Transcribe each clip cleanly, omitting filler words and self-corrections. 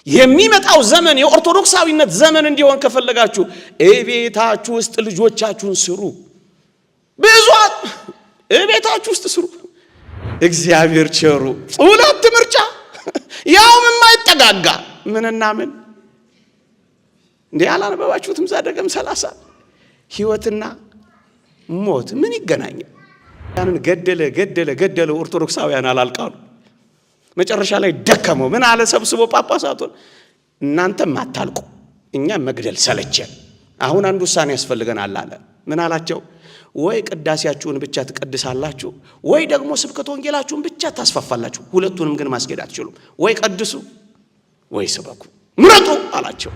የሚመጣው ዘመን የኦርቶዶክሳዊነት ዘመን እንዲሆን ከፈለጋችሁ እቤታችሁ ውስጥ ልጆቻችሁን ስሩ። ብዙት እቤታችሁ ውስጥ ስሩ። እግዚአብሔር ቸሩ ሁለት ምርጫ ያውም የማይጠጋጋ ምንና ምን እንዴ አላነበባችሁትም? ዘዳግም 30 ሕይወትና ሞት ምን ይገናኛል? ያንን ገደለ ኦርቶዶክሳውያን አላልቃሉ። መጨረሻ ላይ ደከመው ምን አለ ሰብስቦ ጳጳሳቱን እናንተም አታልቁ እኛም መግደል ሰለቸን አሁን አንድ ውሳኔ ያስፈልገናል አለ። ምን አላቸው? ወይ ቅዳሴያችሁን ብቻ ትቀድሳላችሁ ወይ ደግሞ ስብከተ ወንጌላችሁን ብቻ ታስፋፋላችሁ፣ ሁለቱንም ግን ማስገድ አትችሉም። ወይ ቀድሱ ወይ ስበኩ ምረጡ አላቸው።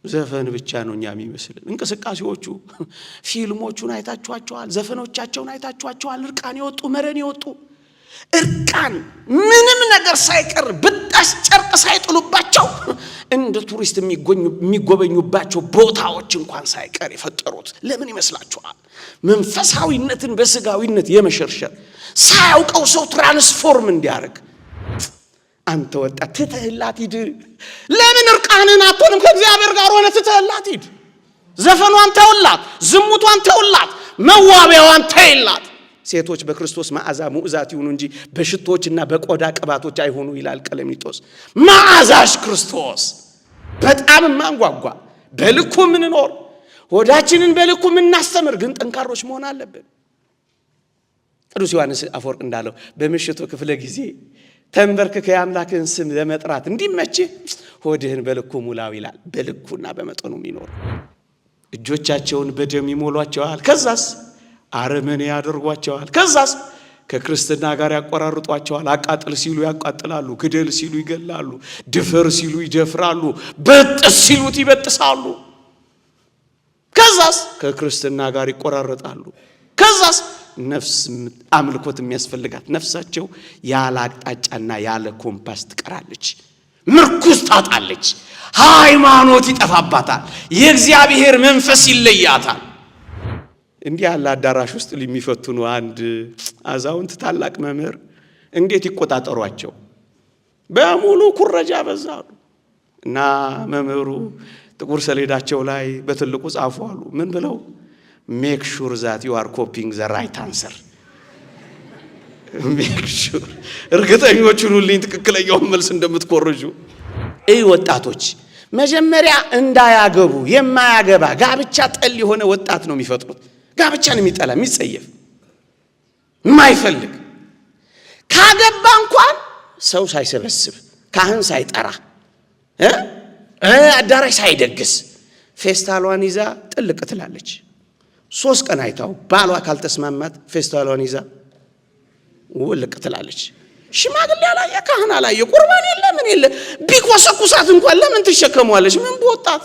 ዘፈን ብቻ ነው እኛ የሚመስል እንቅስቃሴዎቹ ፊልሞቹን አይታችኋቸዋል፣ ዘፈኖቻቸውን አይታችኋቸዋል። እርቃን ይወጡ መረን ይወጡ እርቃን ምንም ነገር ሳይቀር ብጣሽ ጨርቅ ሳይጥሉባቸው እንደ ቱሪስት የሚጎበኙባቸው ቦታዎች እንኳን ሳይቀር የፈጠሩት ለምን ይመስላችኋል? መንፈሳዊነትን በስጋዊነት የመሸርሸር ሳያውቀው ሰው ትራንስፎርም እንዲያደርግ። አንተ ወጣት ትተህላት ሂድ። ለምን እርቃንን አትሆንም? ከእግዚአብሔር ጋር ሆነ ትተህላት ሂድ። ዘፈኗን ተውላት፣ ዝሙቷን ተውላት፣ መዋቢያዋን ተይላት። ሴቶች በክርስቶስ መዓዛ ሙዕዛት ይሁኑ እንጂ በሽቶችና በቆዳ ቅባቶች አይሆኑ ይላል ቀለሚጦስ። መዓዛሽ ክርስቶስ በጣም ማንጓጓ በልኩ ምንኖር ሆዳችንን በልኩ ምናስተምር ግን ጠንካሮች መሆን አለብን። ቅዱስ ዮሐንስ አፈወርቅ እንዳለው በምሽቱ ክፍለ ጊዜ ተንበርክከ የአምላክን ስም ለመጥራት እንዲመች ሆድህን በልኩ ሙላው ይላል። በልኩና በመጠኑ የሚኖር እጆቻቸውን በደም ይሞሏቸዋል። ከዛስ አረመኔ ያደርጓቸዋል። ከዛስ ከክርስትና ጋር ያቆራርጧቸዋል። አቃጥል ሲሉ ያቃጥላሉ፣ ግደል ሲሉ ይገላሉ፣ ድፈር ሲሉ ይደፍራሉ፣ በጥስ ሲሉት ይበጥሳሉ። ከዛስ ከክርስትና ጋር ይቆራረጣሉ። ከዛስ ነፍስ አምልኮት የሚያስፈልጋት ነፍሳቸው ያለ አቅጣጫና ያለ ኮምፓስ ትቀራለች፣ ምርኩስ ታጣለች፣ ሃይማኖት ይጠፋባታል፣ የእግዚአብሔር መንፈስ ይለያታል። እንዲህ ያለ አዳራሽ ውስጥ ሊሚፈትኑ አንድ አዛውንት ታላቅ መምህር እንዴት ይቆጣጠሯቸው? በሙሉ ኩረጃ በዛሉ እና መምህሩ ጥቁር ሰሌዳቸው ላይ በትልቁ ጻፉ አሉ። ምን ብለው? ሜክ ሹር ዛት ዩ አር ኮፒንግ ዘ ራይት አንሰር። ሜክ ሹር እርግጠኞች ሁኑልኝ ትክክለኛውን መልስ እንደምትኮርጁ። ወጣቶች መጀመሪያ እንዳያገቡ የማያገባ ጋብቻ ጠል የሆነ ወጣት ነው የሚፈጥሩት። ጋብቻን የሚጠላ የሚጸየፍ የማይፈልግ ካገባ እንኳን ሰው ሳይሰበስብ ካህን ሳይጠራ አዳራሽ ሳይደግስ ፌስታሏን ይዛ ጥልቅ ትላለች። 3 ቀን አይታው ባሏ ካልተስማማት ፌስታሏን ይዛ ውልቅ ትላለች። ሽማግሌ ያላየ ካህን አላየ ቁርባን የለ ምን የለ ቢኮሰኩሳት እንኳን ለምን ትሸከሟለች? ምን በወጣት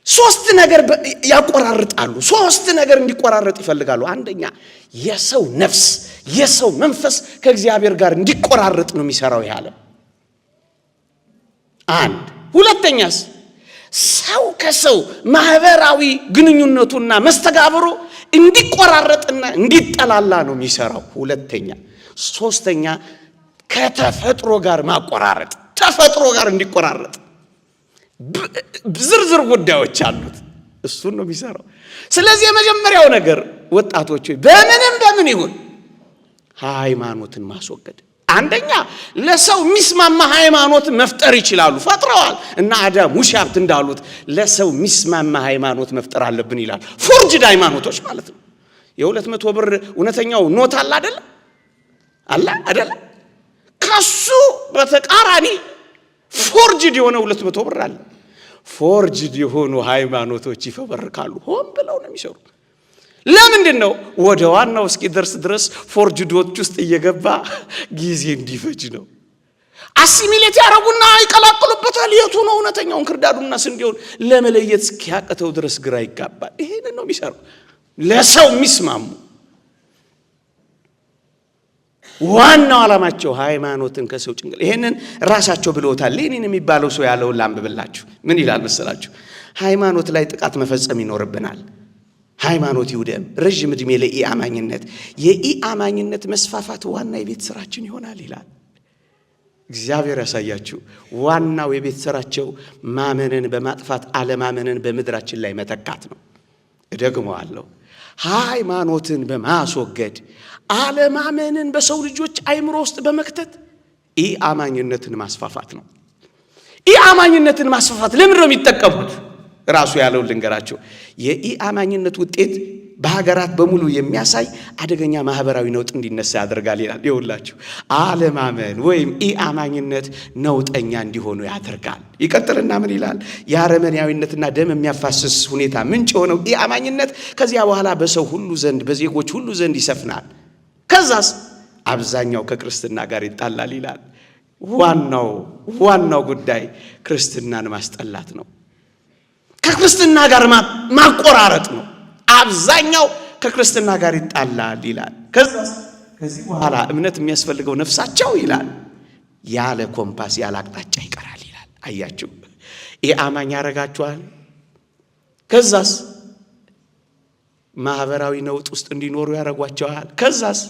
ሶስት ነገር ያቆራርጣሉ። 3 ነገር እንዲቆራረጥ ይፈልጋሉ። አንደኛ የሰው ነፍስ የሰው መንፈስ ከእግዚአብሔር ጋር እንዲቆራረጥ ነው የሚሰራው ይሄ ዓለም። አንድ ሁለተኛስ ሰው ከሰው ማህበራዊ ግንኙነቱና መስተጋብሩ እንዲቆራረጥና እንዲጠላላ ነው የሚሰራው። ሁለተኛ ሶስተኛ ከተፈጥሮ ጋር ማቆራረጥ፣ ተፈጥሮ ጋር እንዲቆራረጥ ዝርዝር ጉዳዮች አሉት። እሱን ነው የሚሰራው። ስለዚህ የመጀመሪያው ነገር ወጣቶች በምን ይሁን ሃይማኖትን ማስወገድ። አንደኛ ለሰው ሚስማማ ሃይማኖት መፍጠር ይችላሉ፣ ፈጥረዋል። እና አዳም ውሻብት እንዳሉት ለሰው ሚስማማ ሃይማኖት መፍጠር አለብን ይላል። ፎርጅድ ሃይማኖቶች ማለት ነው። የ200 ብር እውነተኛው ኖት አለ አይደለ? ከሱ በተቃራኒ ፎርጅድ የሆነ 200 ብር አለ። ፎርጅድ የሆኑ ሃይማኖቶች ይፈበርካሉ። ሆን ብለው ነው የሚሰሩት። ለምንድን ነው? ወደ ዋናው እስኪደርስ ድረስ ፎርጅዶች ውስጥ እየገባ ጊዜ እንዲፈጅ ነው። አሲሚሌት ያረጉና ይቀላቅሉበታል። የቱ ነው እውነተኛውን ክርዳዱና ስንዴውን ለመለየት እስኪያቅተው ድረስ ግራ ይጋባል። ይሄንን ነው የሚሰራው። ለሰው የሚስማሙ ዋናው ዓላማቸው ሃይማኖትን ከሰው ጭንቅል። ይሄንን ራሳቸው ብለውታል። ሌኒን የሚባለው ሰው ያለውን ላንብብላችሁ። ምን ይላል መሰላችሁ? ሃይማኖት ላይ ጥቃት መፈጸም ይኖርብናል። ሃይማኖት ይውደም። ረጅም ዕድሜ ለኢአማኝነት። የኢአማኝነት መስፋፋት ዋና የቤት ስራችን ይሆናል ይላል። እግዚአብሔር ያሳያችሁ። ዋናው የቤት ስራቸው ማመንን በማጥፋት አለማመንን በምድራችን ላይ መተካት ነው። እደግመዋለሁ። ሃይማኖትን በማስወገድ አለማመንን በሰው ልጆች አይምሮ ውስጥ በመክተት ኢአማኝነትን ማስፋፋት ነው። ኢአማኝነትን ማስፋፋት ለምን ነው የሚጠቀሙት? ራሱ ያለው ልንገራቸው። የኢአማኝነት ውጤት በሀገራት በሙሉ የሚያሳይ አደገኛ ማህበራዊ ነውጥ እንዲነሳ ያደርጋል ይላል። ይኸውላችሁ አለማመን ወይም ኢአማኝነት ነውጠኛ እንዲሆኑ ያደርጋል። ይቀጥልና ምን ይላል? የአረመኔያዊነትና ደም የሚያፋስስ ሁኔታ ምንጭ የሆነው ኢአማኝነት ከዚያ በኋላ በሰው ሁሉ ዘንድ በዜጎች ሁሉ ዘንድ ይሰፍናል። ከዛስ አብዛኛው ከክርስትና ጋር ይጣላል ይላል። ዋናው ጉዳይ ክርስትናን ማስጠላት ነው። ከክርስትና ጋር ማቆራረጥ ነው። አብዛኛው ከክርስትና ጋር ይጣላል ይላል። ከዚህ በኋላ እምነት የሚያስፈልገው ነፍሳቸው ይላል ያለ ኮምፓስ ያለ አቅጣጫ ይቀራል ይላል። አያችሁ ኢአማኝ ያረጋቸዋል። ከዛስ ማህበራዊ ነውጥ ውስጥ እንዲኖሩ ያረጓቸዋል። ከዛስ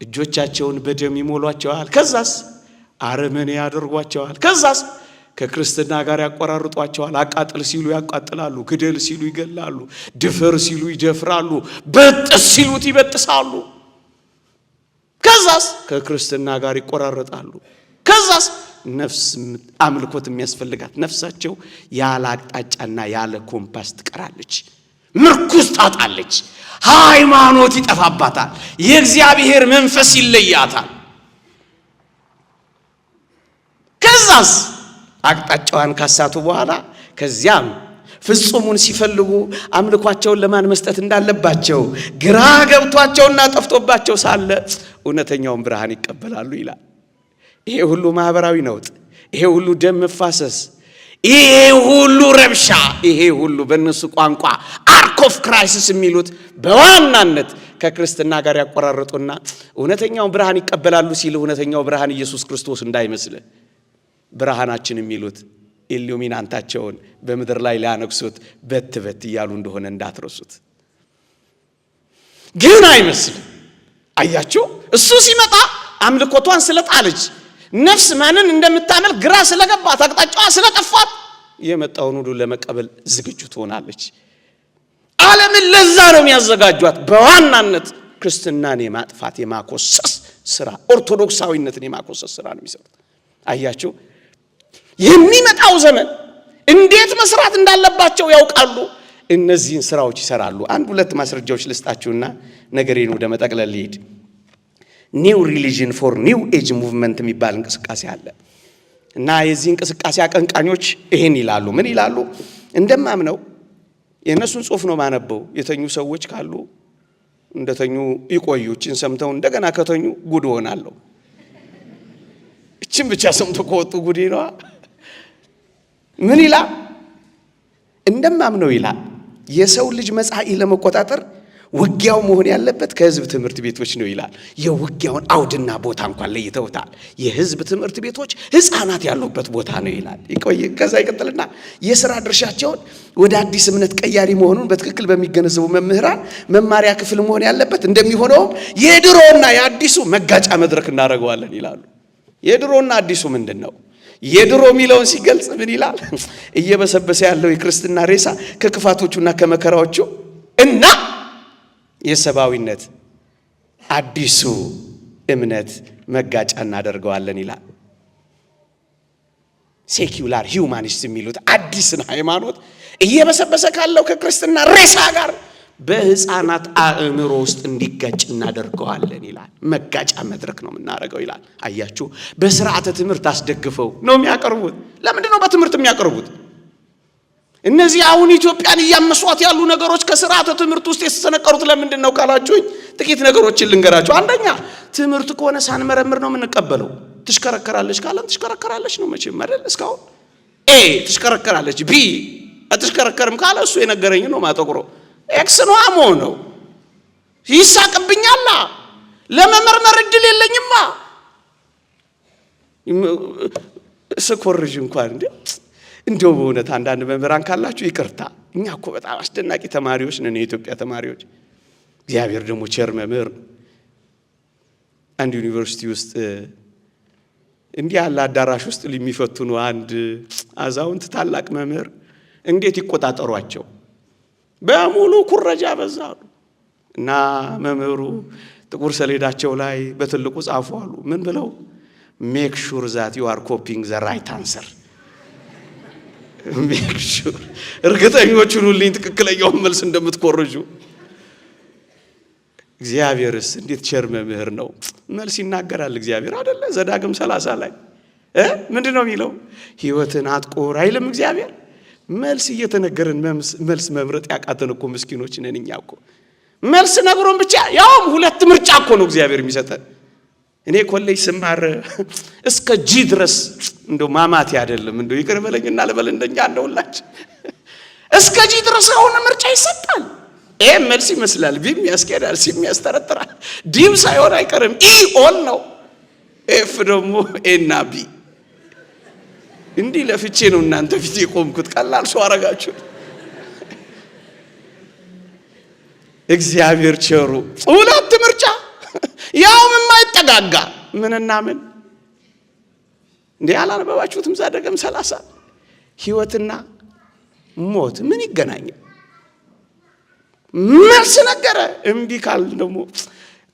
እጆቻቸውን በደም ይሞሏቸዋል። ከዛስ አረመኔ ያደርጓቸዋል። ከዛስ ከክርስትና ጋር ያቆራርጧቸዋል። አቃጥል ሲሉ ያቃጥላሉ፣ ግደል ሲሉ ይገላሉ፣ ድፈር ሲሉ ይደፍራሉ፣ በጥስ ሲሉት ይበጥሳሉ። ከዛስ ከክርስትና ጋር ይቆራረጣሉ። ከዛስ ነፍስ አምልኮት የሚያስፈልጋት ነፍሳቸው ያለ አቅጣጫና ያለ ኮምፓስ ትቀራለች፣ ምርኩስ ታጣለች፣ ሃይማኖት ይጠፋባታል፣ የእግዚአብሔር መንፈስ ይለያታል። ከዛስ አቅጣጫዋን ካሳቱ በኋላ ከዚያም ፍጹሙን ሲፈልጉ አምልኳቸውን ለማን መስጠት እንዳለባቸው ግራ ገብቷቸውና ጠፍቶባቸው ሳለ እውነተኛውን ብርሃን ይቀበላሉ ይላል። ይሄ ሁሉ ማህበራዊ ነውጥ፣ ይሄ ሁሉ ደም መፋሰስ፣ ይሄ ሁሉ ረብሻ፣ ይሄ ሁሉ በእነሱ ቋንቋ አርክ ኦፍ ክራይሲስ የሚሉት በዋናነት ከክርስትና ጋር ያቆራረጡና እውነተኛውን ብርሃን ይቀበላሉ ሲል እውነተኛው ብርሃን ኢየሱስ ክርስቶስ እንዳይመስል ብርሃናችን የሚሉት ኢሉሚናንታቸውን በምድር ላይ ሊያነግሱት በት እያሉ እንደሆነ እንዳትረሱት። ግን አይመስልም። አያችሁ እሱ ሲመጣ አምልኮቷን ስለጣለች ነፍስ ማንን እንደምታመልክ ግራ ስለገባት አቅጣጫዋ ስለጠፋት የመጣውን ሁሉ ለመቀበል ዝግጁ ትሆናለች። ዓለምን ለዛ ነው የሚያዘጋጇት። በዋናነት ክርስትናን የማጥፋት የማኮሰስ ስራ፣ ኦርቶዶክሳዊነትን የማኮሰስ ስራ ነው የሚሰሩት። አያችሁ የሚመጣው ዘመን እንዴት መስራት እንዳለባቸው ያውቃሉ። እነዚህን ስራዎች ይሰራሉ። አንድ ሁለት ማስረጃዎች ልስጣችሁና ነገሬን ወደ መጠቅለል ልሂድ። ኒው ሪሊጅን ፎር ኒው ኤጅ ሙቭመንት የሚባል እንቅስቃሴ አለ እና የዚህ እንቅስቃሴ አቀንቃኞች ይሄን ይላሉ። ምን ይላሉ? እንደማምነው የእነሱን ጽሑፍ ነው ማነበው። የተኙ ሰዎች ካሉ እንደተኙ ይቆዩችን ሰምተው እንደገና ከተኙ ጉድ ሆናለሁ። እቺን ብቻ ሰምቶ ከወጡ ጉድ ነው። ምን ይላል? እንደማምነው ይላል የሰው ልጅ መጻኢ ለመቆጣጠር ውጊያው መሆን ያለበት ከህዝብ ትምህርት ቤቶች ነው ይላል። የውጊያውን አውድና ቦታ እንኳን ለይተውታል። የህዝብ ትምህርት ቤቶች ህፃናት ያሉበት ቦታ ነው ይላል። ከዛ ይቀጥልና የሥራ ድርሻቸውን ወደ አዲስ እምነት ቀያሪ መሆኑን በትክክል በሚገነዘቡ መምህራን መማሪያ ክፍል መሆን ያለበት እንደሚሆነው የድሮና የአዲሱ መጋጫ መድረክ እናደርገዋለን ይላሉ። የድሮና አዲሱ ምንድነው? የድሮ የሚለውን ሲገልጽ ምን ይላል? እየበሰበሰ ያለው የክርስትና ሬሳ ከክፋቶቹና ከመከራዎቹ እና የሰባዊነት አዲሱ እምነት መጋጫ እናደርገዋለን ይላል። ሴኩላር ሂዩማኒስት የሚሉት አዲስን ሃይማኖት እየበሰበሰ ካለው ከክርስትና ሬሳ ጋር በህፃናት አእምሮ ውስጥ እንዲጋጭ እናደርገዋለን ይላል። መጋጫ መድረክ ነው የምናደርገው ይላል። አያችሁ በስርዓተ ትምህርት አስደግፈው ነው የሚያቀርቡት። ለምንድን ነው በትምህርት የሚያቀርቡት? እነዚህ አሁን ኢትዮጵያን እያመሷት ያሉ ነገሮች ከስርዓተ ትምህርት ውስጥ የተሰነቀሩት ለምንድን ነው ካላችሁኝ ጥቂት ነገሮችን ልንገራችሁ። አንደኛ ትምህርት ከሆነ ሳንመረምር ነው የምንቀበለው። ትሽከረከራለች ካለም ትሽከረከራለች ነው መቼም አይደል? እስካሁን ኤ ትሽከረከራለች ቢ አትሽከረከርም ካለ እሱ የነገረኝ ነው ማጠቁሮ ኤክስ ነው አሞ ነው ይሳቅብኛላ። ለመመርመር እድል የለኝማ። ስኮርጅ እንኳን እንደው በእውነት አንዳንድ መምህራን ካላችሁ ይቅርታ፣ እኛ እኮ በጣም አስደናቂ ተማሪዎች ነን፣ የኢትዮጵያ ተማሪዎች። እግዚአብሔር ደግሞ ቸር መምህር። አንድ ዩኒቨርሲቲ ውስጥ እንዲህ ያለ አዳራሽ ውስጥ ሊሚፈትኑ አንድ አዛውንት ታላቅ መምህር እንዴት ይቆጣጠሯቸው? በሙሉ ኩረጃ በዛሉ እና መምህሩ ጥቁር ሰሌዳቸው ላይ በትልቁ ጻፉ አሉ። ምን ብለው? ሜክ ሹር ዛት ዩ አር ኮፒንግ ዘ ራይት አንሰር። ሜክ ሹር፣ እርግጠኞች ሁኑልኝ ትክክለኛውን መልስ እንደምትኮርጁ። እግዚአብሔርስ እንዴት ቸር መምህር ነው! መልስ ይናገራል እግዚአብሔር አይደለ? ዘዳግም 30 ላይ ምንድነው የሚለው? ሕይወትን አጥቆር አይልም እግዚአብሔር? መልስ እየተነገረን መልስ መምረጥ ያቃተን እኮ ምስኪኖች ነን እኛ እኮ። መልስ ነግሮን ብቻ ያውም ሁለት ምርጫ እኮ ነው እግዚአብሔር የሚሰጠን። እኔ ኮሌጅ ስማር እስከ ጂ ድረስ እንደው ማማቴ አይደለም እንደው ይቅር በለኝና ለበል እንደኛ እንደውላችን እስከ ጂ ድረስ አሁን ምርጫ ይሰጣል። ኤ መልስ ይመስላል፣ ቢም ያስኬዳል፣ ሲም ያስተረጥራል፣ ዲም ሳይሆን አይቀርም ኢ ኦል ነው፣ ኤፍ ደግሞ ኤ እና ቢ። እንዲህ ለፍቼ ነው እናንተ ፊት የቆምኩት። ቀላል ሰው አረጋችሁ። እግዚአብሔር ቸሩ ሁለት ምርጫ ያውም የማይጠጋጋ ምንና ምን እንዴ! አላነበባችሁትም? ዘዳግም 30 ሕይወትና ሞት ምን ይገናኛል? መልስ ነገረ። እምቢ ካል ደግሞ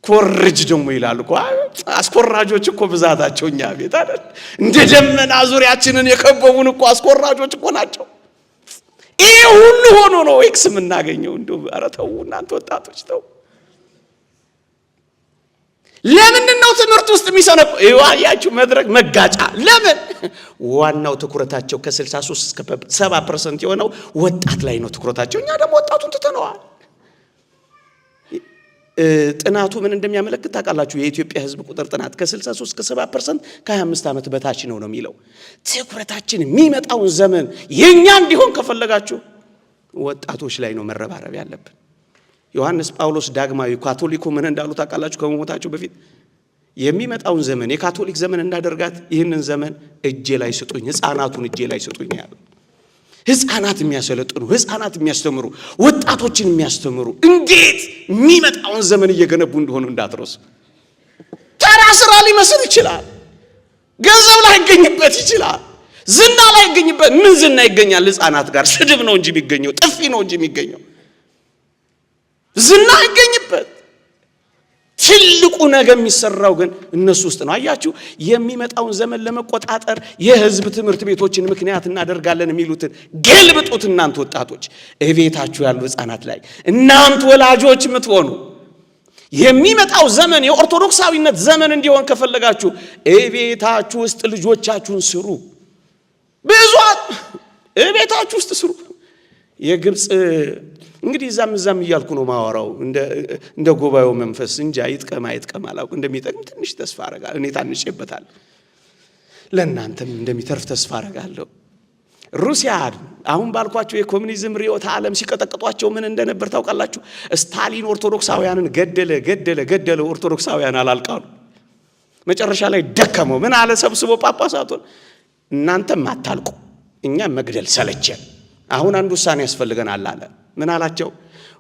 ኮርጅ ደግሞ ይላል እኮ። አስኮራጆች እኮ ብዛታቸው እኛ ቤት አይደል? እንደ ደመና ዙሪያችንን የከበቡን እኮ አስኮራጆች እኮ ናቸው። ይሄ ሁሉ ሆኖ ነው ኤክስ የምናገኘው። እንደው ኧረ ተው እናንተ ወጣቶች ተው። ለምንድን ነው ትምህርት ውስጥ የሚሰነቁ? ያያችሁ መድረክ መጋጫ። ለምን? ዋናው ትኩረታቸው ከ63 እስከ 70% የሆነው ወጣት ላይ ነው ትኩረታቸው። እኛ ደግሞ ወጣቱን ትተነዋል። ጥናቱ ምን እንደሚያመለክት ታውቃላችሁ? የኢትዮጵያ ሕዝብ ቁጥር ጥናት ከ63 እስከ 70% ከ25 ዓመት በታች ነው የሚለው። ትኩረታችን የሚመጣውን ዘመን የኛ እንዲሆን ከፈለጋችሁ ወጣቶች ላይ ነው መረባረብ ያለብን። ዮሐንስ ጳውሎስ ዳግማዊ ካቶሊኩ ምን እንዳሉ ታውቃላችሁ? ከመሞታቸው በፊት የሚመጣውን ዘመን የካቶሊክ ዘመን እንዳደርጋት ይህንን ዘመን እጄ ላይ ስጡኝ፣ ሕፃናቱን እጄ ላይ ስጡኝ ያሉ። ሕፃናት የሚያሰለጥኑ፣ ሕፃናት የሚያስተምሩ፣ ወጣቶችን የሚያስተምሩ እንዴት የሚመጣውን ዘመን እየገነቡ እንደሆኑ እንዳትረሱ። ተራ ስራ ሊመስል ይችላል። ገንዘብ ላይ ይገኝበት ይችላል። ዝና ላይ ይገኝበት። ምን ዝና ይገኛል? ሕፃናት ጋር ስድብ ነው እንጂ የሚገኘው፣ ጥፊ ነው እንጂ የሚገኘው። ዝና ይገኝበት። ትልቁ ነገር የሚሰራው ግን እነሱ ውስጥ ነው። አያችሁ፣ የሚመጣውን ዘመን ለመቆጣጠር የህዝብ ትምህርት ቤቶችን ምክንያት እናደርጋለን የሚሉትን ገልብጡት። እናንተ ወጣቶች እቤታችሁ ያሉ ሕፃናት ላይ እናንተ ወላጆች የምትሆኑ የሚመጣው ዘመን የኦርቶዶክሳዊነት ዘመን እንዲሆን ከፈለጋችሁ እቤታችሁ ውስጥ ልጆቻችሁን ስሩ። ብዙት እቤታችሁ ውስጥ ስሩ። የግብጽ እንግዲህ እዛም እያልኩ ነው ማወራው እንደ ጉባኤው መንፈስ እንጂ አይጥቀም አላውቅ እንደሚጠቅም ትንሽ ተስፋ አረጋለሁ። እኔ ታንጬበታለሁ፣ ለእናንተም እንደሚተርፍ ተስፋ አረጋለሁ። ሩሲያ አሁን ባልኳቸው የኮሙኒዝም ርዕዮተ ዓለም ሲቀጠቅጧቸው ምን እንደነበር ታውቃላችሁ? ስታሊን ኦርቶዶክሳውያንን ገደለ። ኦርቶዶክሳውያን አላልቃሉ። መጨረሻ ላይ ደከመው። ምን አለ? ሰብስቦ ጳጳሳቱን እናንተም አታልቁ፣ እኛም መግደል ሰለቸን። አሁን አንድ ውሳኔ ያስፈልገናል አለ። ምን አላቸው?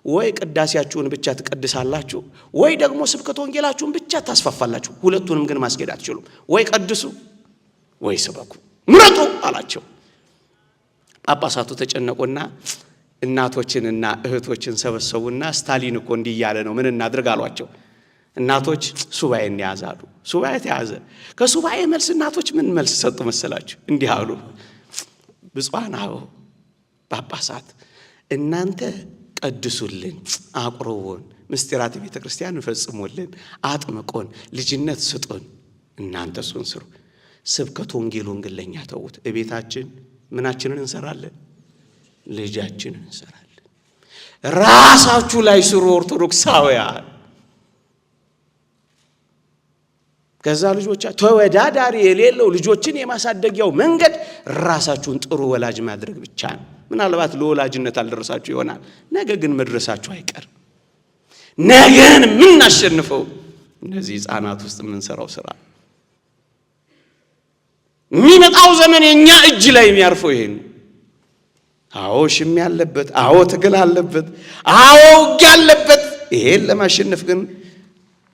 ወይ ቅዳሴያችሁን ብቻ ትቀድሳላችሁ፣ ወይ ደግሞ ስብከተ ወንጌላችሁን ብቻ ታስፋፋላችሁ። ሁለቱንም ግን ማስኬድ አትችሉም። ወይ ቀድሱ ወይ ስበኩ፣ ምረጡ አላቸው። ጳጳሳቱ ተጨነቁና እናቶችንና እህቶችን ሰበሰቡና ስታሊን እኮ እንዲህ እያለ ነው፣ ምን እናድርግ አሏቸው። እናቶች ሱባኤ እንያዛሉ። ሱባኤ ተያዘ። ከሱባኤ መልስ እናቶች ምን መልስ ሰጡ መሰላችሁ? እንዲህ አሉ። ብፁዓን አበው ጳጳሳት እናንተ ቀድሱልን፣ አቁርቡን፣ ምስጢራት ቤተ ክርስቲያን ፈጽሙልን፣ አጥምቆን፣ ልጅነት ስጡን። እናንተ እሱን ስሩ። ስብከተ ወንጌሉን ግን ለኛ ተዉት። እቤታችን ምናችንን እንሰራለን? ልጃችንን እንሰራለን። ራሳችሁ ላይ ስሩ ኦርቶዶክሳውያን። ከዛ ልጆቻ ተወዳዳሪ የሌለው ልጆችን የማሳደጊያው መንገድ ራሳችሁን ጥሩ ወላጅ ማድረግ ብቻ ነው። ምናልባት ለወላጅነት አልደረሳችሁ ይሆናል፣ ነገ ግን መድረሳችሁ አይቀርም። ነገን የምናሸንፈው እነዚህ ሕፃናት ውስጥ የምንሰራው ስራ። የሚመጣው ዘመን የኛ እጅ ላይ የሚያርፈው ይሄን አዎ ሽም ያለበት፣ አዎ ትግል አለበት፣ አዎ ውጊያ አለበት። ይሄን ለማሸነፍ ግን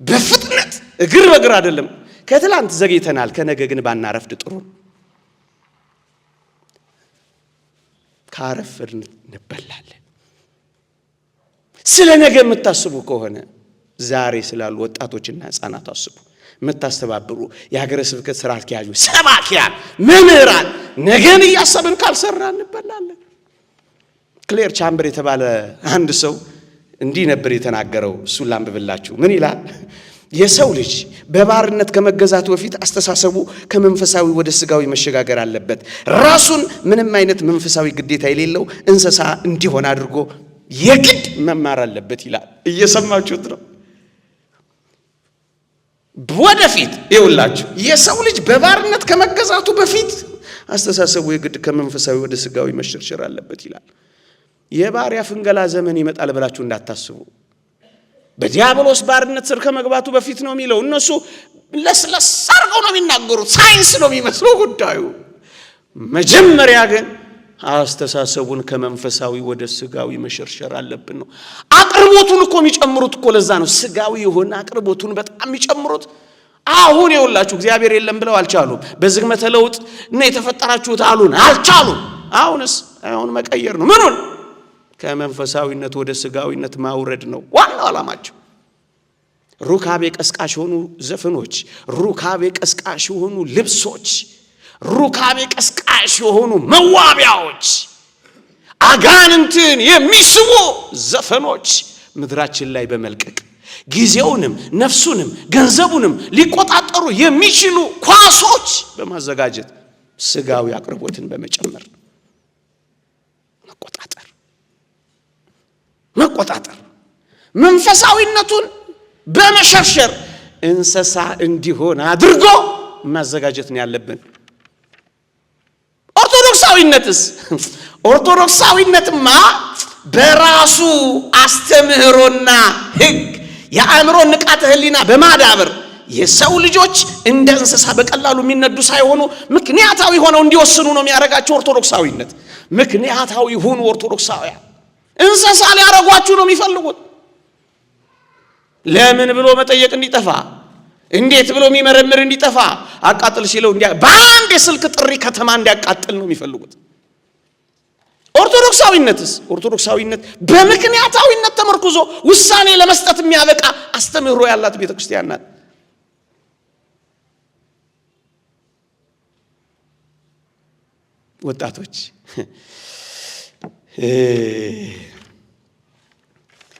በፍጥነት እግር በእግር አይደለም። ከትላንት ዘግይተናል፣ ከነገ ግን ባናረፍድ ጥሩ። ካረፈድን እንበላለን። ስለ ነገ የምታስቡ ከሆነ ዛሬ ስላሉ ወጣቶችና ህፃናት አስቡ። የምታስተባብሩ የሀገረ ስብከት ስራ አስኪያጆች፣ ሰባኪያን፣ መምህራን ነገን እያሰብን ካልሰራን እንበላለን። ክሌር ቻምበር የተባለ አንድ ሰው እንዲህ ነበር የተናገረው። እሱን ላንብብላችሁ። ምን ይላል? የሰው ልጅ በባርነት ከመገዛቱ በፊት አስተሳሰቡ ከመንፈሳዊ ወደ ስጋዊ መሸጋገር አለበት። ራሱን ምንም አይነት መንፈሳዊ ግዴታ የሌለው እንስሳ እንዲሆን አድርጎ የግድ መማር አለበት ይላል። እየሰማችሁት ነው? ወደፊት ይውላችሁ የሰው ልጅ በባርነት ከመገዛቱ በፊት አስተሳሰቡ የግድ ከመንፈሳዊ ወደ ስጋዊ መሸርሸር አለበት ይላል። የባሪያ ፍንገላ ዘመን ይመጣል ብላችሁ እንዳታስቡ። በዲያብሎስ ባርነት ስር ከመግባቱ በፊት ነው የሚለው። እነሱ ለስለስ አድርገው ነው የሚናገሩት፣ ሳይንስ ነው የሚመስለው ጉዳዩ። መጀመሪያ ግን አስተሳሰቡን ከመንፈሳዊ ወደ ስጋዊ መሸርሸር አለብን ነው። አቅርቦቱን እኮ የሚጨምሩት እኮ ለዛ ነው። ስጋዊ የሆነ አቅርቦቱን በጣም የሚጨምሩት። አሁን ይኸውላችሁ እግዚአብሔር የለም ብለው አልቻሉም። በዝግመተ ለውጥ ነው የተፈጠራችሁት አሉን፣ አልቻሉም። አሁን መቀየር ነው። ምኑን? ከመንፈሳዊነት ወደ ስጋዊነት ማውረድ ነው ዋናው ዓላማቸው። ሩካቤ ቀስቃሽ የሆኑ ዘፈኖች፣ ሩካቤ ቀስቃሽ የሆኑ ልብሶች፣ ሩካቤ ቀስቃሽ የሆኑ መዋቢያዎች፣ አጋንንትን የሚስቡ ዘፈኖች ምድራችን ላይ በመልቀቅ ጊዜውንም ነፍሱንም ገንዘቡንም ሊቆጣጠሩ የሚችሉ ኳሶች በማዘጋጀት ስጋዊ አቅርቦትን በመጨመር መቆጣጠር መንፈሳዊነቱን በመሸርሸር እንስሳ እንዲሆን አድርጎ ማዘጋጀት ነው ያለብን። ኦርቶዶክሳዊነትማ በራሱ አስተምህሮና ሕግ የአእምሮ ንቃተ ህሊና በማዳበር የሰው ልጆች እንደ እንስሳ በቀላሉ የሚነዱ ሳይሆኑ ምክንያታዊ ሆነው እንዲወስኑ ነው የሚያደርጋቸው። ኦርቶዶክሳዊነት ምክንያታዊ ሆኑ። ኦርቶዶክሳውያን እንስሳ ሊያረጓችሁ ነው የሚፈልጉት። ለምን ብሎ መጠየቅ እንዲጠፋ፣ እንዴት ብሎ የሚመረምር እንዲጠፋ፣ አቃጥል ሲለው በአንድ የስልክ ጥሪ ከተማ እንዲያቃጥል ነው የሚፈልጉት። ኦርቶዶክሳዊነት በምክንያታዊነት ተመርኩዞ ውሳኔ ለመስጠት የሚያበቃ አስተምህሮ ያላት ቤተክርስቲያን ናት። ወጣቶች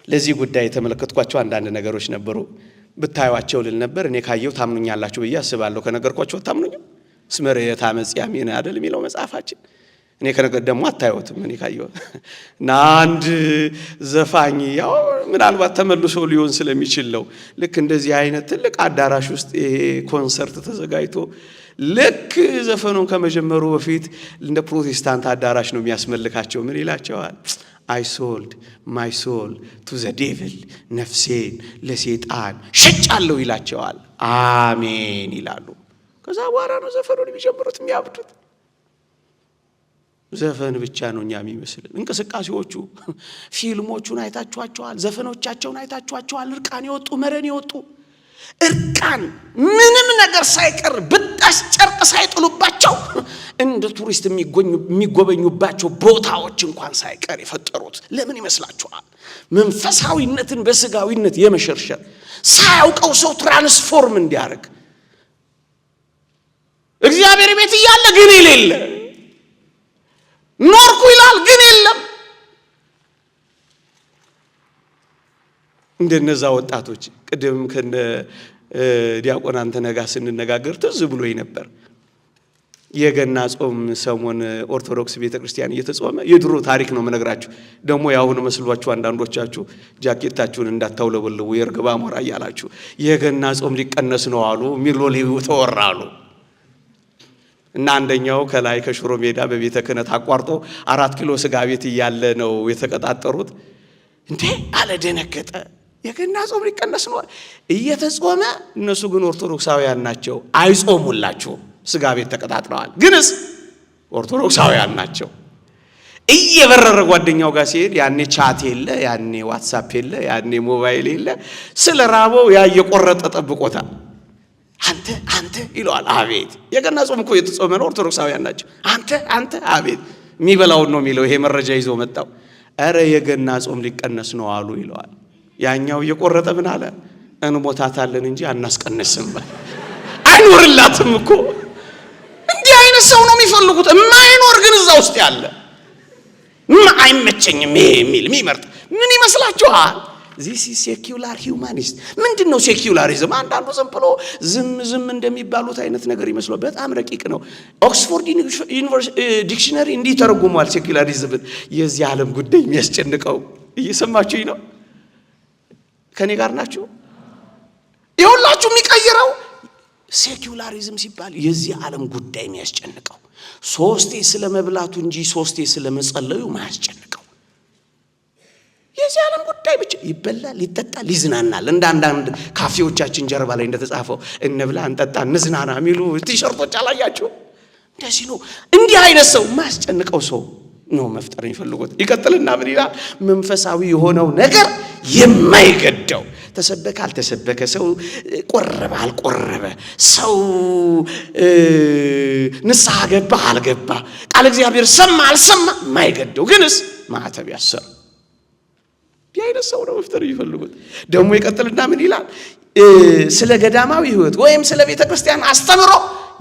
ለዚህ ጉዳይ የተመለከትኳቸው አንዳንድ ነገሮች ነበሩ። ብታዩዋቸው ልል ነበር። እኔ ካየው ታምኑኛላችሁ ብዬ አስባለሁ። ከነገርኳቸው ታምኑኝ። ስመረ የታመጽ ያሚነ አይደል የሚለው መጽሐፋችን። እኔ ከነገር ደግሞ አታዩትም። እኔ ካየው እና አንድ ዘፋኝ ያው ምናልባት ተመልሶ ሊሆን ስለሚችል ነው። ልክ እንደዚህ አይነት ትልቅ አዳራሽ ውስጥ ይሄ ኮንሰርት ተዘጋጅቶ ልክ ዘፈኑን ከመጀመሩ በፊት እንደ ፕሮቴስታንት አዳራሽ ነው የሚያስመልካቸው። ምን ይላቸዋል? I sold my soul to the devil፣ ነፍሴን ለሰይጣን ሸጫለሁ ይላቸዋል። አሜን ይላሉ። ከዛ በኋላ ነው ዘፈኑን የሚጀምሩት የሚያብዱት። ዘፈን ብቻ ነው እኛ የሚመስል። እንቅስቃሴዎቹ ፊልሞቹን አይታችኋቸዋል፣ ዘፈኖቻቸውን አይታችኋቸዋል። እርቃን የወጡ መረን የወጡ እርቃን ምንም ነገር ሳይቀር ብጣሽ ጨርቅ ሳይጥሉባቸው እንደ ቱሪስት የሚጎበኙባቸው ቦታዎች እንኳን ሳይቀር የፈጠሩት ለምን ይመስላችኋል? መንፈሳዊነትን በስጋዊነት የመሸርሸር ሳያውቀው ሰው ትራንስፎርም እንዲያደርግ እግዚአብሔር ቤት እያለ ግን የሌለ ኖርኩ ይላል ግን የለም። እንደነዛ ወጣቶች ቅድም ከነ ዲያቆን አንተነጋ ስንነጋገር ትዝ ብሎኝ ነበር። የገና ጾም ሰሞን ኦርቶዶክስ ቤተክርስቲያን እየተጾመ የድሮ ታሪክ ነው መነግራችሁ። ደግሞ ያሁን መስሏችሁ አንዳንዶቻችሁ ጃኬታችሁን እንዳታውለበልቡ የርግባ ሞራ ያላችሁ የገና ጾም ሊቀነስ ነው አሉ ሚሎሌው ተወራሉ። እና አንደኛው ከላይ ከሽሮ ሜዳ በቤተ ክህነት አቋርጦ 4 ኪሎ ስጋ ቤት እያለ ነው የተቀጣጠሩት። እንዴ አለ ደነገጠ። የገና ጾም ሊቀነስ ነው እየተጾመ፣ እነሱ ግን ኦርቶዶክሳውያን ናቸው፣ አይጾሙላችሁም። ስጋ ቤት ተቀጣጥረዋል፣ ግንስ ኦርቶዶክሳውያን ናቸው። እየበረረ ጓደኛው ጋር ሲሄድ ያኔ ቻት የለ፣ ያኔ ዋትስአፕ የለ፣ ያኔ ሞባይል የለ። ስለ ራበው ያ እየቆረጠ ጠብቆታል። አንተ ይለዋል። አቤት! የገና ጾም እኮ የተጾመ ነው። ኦርቶዶክሳውያን ናቸው። አንተ አቤት! የሚበላውን ነው የሚለው። ይሄ መረጃ ይዞ መጣው። አረ የገና ጾም ሊቀነስ ነው አሉ ይለዋል። ያኛው እየቆረጠ ምን አለ? እንሞታታለን እንጂ አናስቀንስም። አይኖርላትም እኮ። እንዲህ አይነት ሰው ነው የሚፈልጉት። የማይኖር ግን እዛ ውስጥ ያለ አይመቸኝም የሚል የሚመርጥ ምን ይመስላችኋል? this is secular humanist። ምንድነው ሴኩላሪዝም? አንዳንዱ ዝም ብሎ ዝም እንደሚባሉት አይነት ነገር ይመስለው በጣም ረቂቅ ነው። ኦክስፎርድ ዲክሽነሪ እንዲህ ተረጉሟል ሴኩላሪዝም። የዚህ ዓለም ጉዳይ የሚያስጨንቀው። እየሰማችሁኝ ነው? ከኔ ጋር ናችሁ? ይሁላችሁ የሚቀይረው ሴኩላሪዝም ሲባል የዚህ ዓለም ጉዳይ የሚያስጨንቀው፣ ሶስቴ ስለ መብላቱ እንጂ ሶስቴ ስለ መጸለዩ ማያስጨንቀው። የዚህ ዓለም ጉዳይ ብቻ ይበላል፣ ይጠጣል፣ ይዝናናል። አንዳንድ ካፌዎቻችን ጀርባ ላይ እንደተጻፈው እንብላ፣ እንጠጣ፣ እንዝናና የሚሉ ቲሸርቶች አላያችሁ? እንደዚህ ነው። እንዲህ አይነት ሰው ማያስጨንቀው ሰው ነው መፍጠር የሚፈልጉት። ይቀጥልና ምን ይላል? መንፈሳዊ የሆነው ነገር የማይገደው፣ ተሰበከ አልተሰበከ፣ ሰው ቆረበ አልቆረበ፣ ሰው ንስሐ ገባ አልገባ፣ ቃል እግዚአብሔር ሰማ አልሰማ የማይገደው ግንስ ማዕተብ ያሰረ ያይነት ሰው ነው መፍጠር የሚፈልጉት። ደግሞ ይቀጥልና ምን ይላል? ስለ ገዳማዊ ሕይወት ወይም ስለ ቤተ ክርስቲያን አስተምሮ